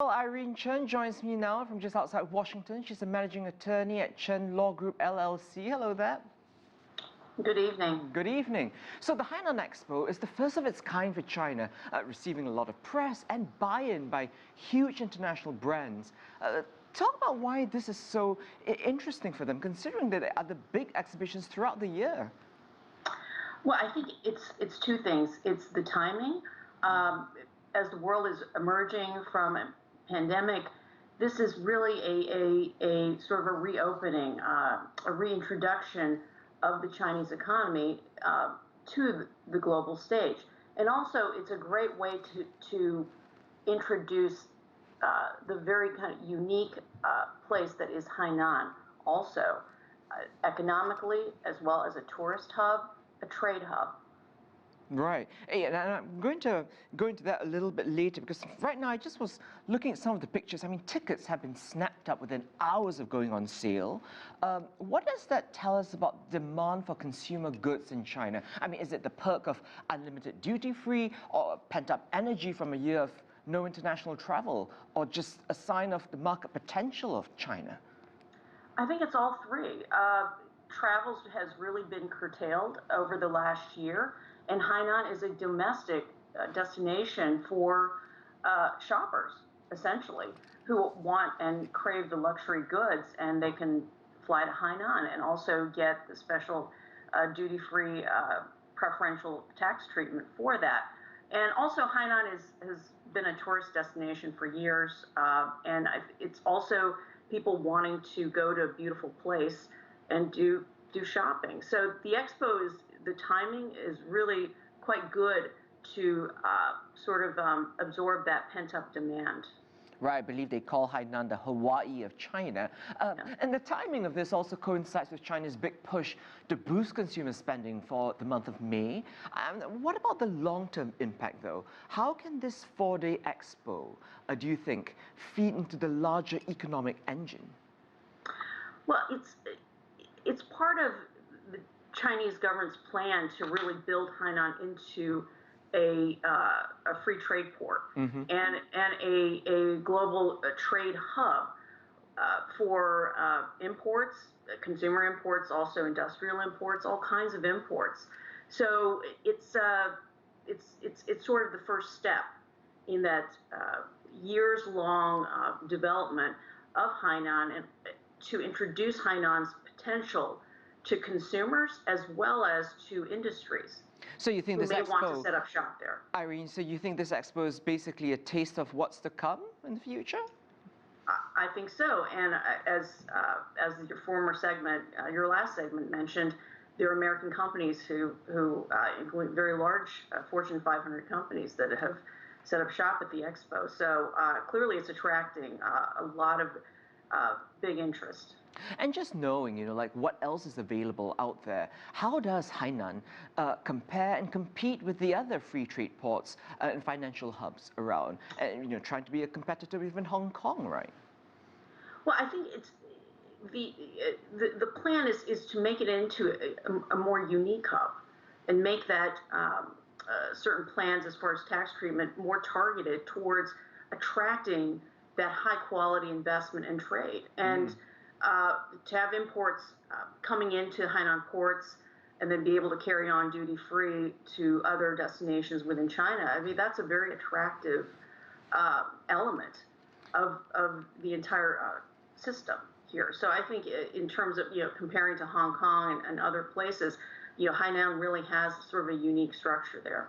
Well, Irene Chen joins me now from just outside Washington. She's a managing attorney at Chen Law Group LLC. Hello there. Good evening. Good evening. So the Hainan Expo is the first of its kind for China, receiving a lot of press and buy-in by huge international brands. Talk about why this is so interesting for them, considering that there are the big exhibitions throughout the year. Well, I think it's two things. It's the timing. As the world is emerging from a pandemic, this is really a sort of a reopening, a reintroduction of the Chinese economy to the global stage. And also, it's a great way to introduce the very kind of unique place that is Hainan, also economically, as well as a tourist hub, a trade hub. Right. Hey, and I'm going to go into that a little bit later, because right now I just was looking at some of the pictures. I mean, tickets have been snapped up within hours of going on sale. What does that tell us about demand for consumer goods in China? I mean, is it the perk of unlimited duty-free, or pent-up energy from a year of no international travel, or just a sign of the market potential of China? I think it's all three. Travel has really been curtailed over the last year, and Hainan is a domestic destination for shoppers, essentially, who want and crave the luxury goods, and they can fly to Hainan and also get the special duty-free preferential tax treatment for that. And also, Hainan has been a tourist destination for years, and it's also people wanting to go to a beautiful place and do shopping. So the expo the timing is really quite good to sort of absorb that pent-up demand. Right, I believe they call Hainan the Hawaii of China. And the timing of this also coincides with China's big push to boost consumer spending for the month of May. What about the long-term impact, though? How can this four-day expo, do you think, feed into the larger economic engine? Well, it's part of the Chinese government's plan to really build Hainan into a free trade port and a global trade hub for imports, consumer imports, also industrial imports, all kinds of imports. So it's sort of the first step in that years-long development of Hainan, and to introduce Hainan's potential to consumers as well as to industries. So you think this may expo want to set up shop there. Irene, so you think this expo is basically a taste of what's to come in the future? I think so. And as your former segment, your last segment mentioned, there are American companies who include very large Fortune 500 companies that have set up shop at the expo. So clearly it's attracting a lot of big interest. And just knowing, like what else is available out there, how does Hainan compare and compete with the other free trade ports and financial hubs around, and trying to be a competitor with even Hong Kong, right? Well, I think it's the plan is to make it into a more unique hub, and make that certain plans as far as tax treatment more targeted towards attracting that high quality investment and trade, and to have imports coming into Hainan ports and then be able to carry on duty free to other destinations within China. I mean, that's a very attractive element of the entire system here. So I think in terms of comparing to Hong Kong and other places, Hainan really has sort of a unique structure there.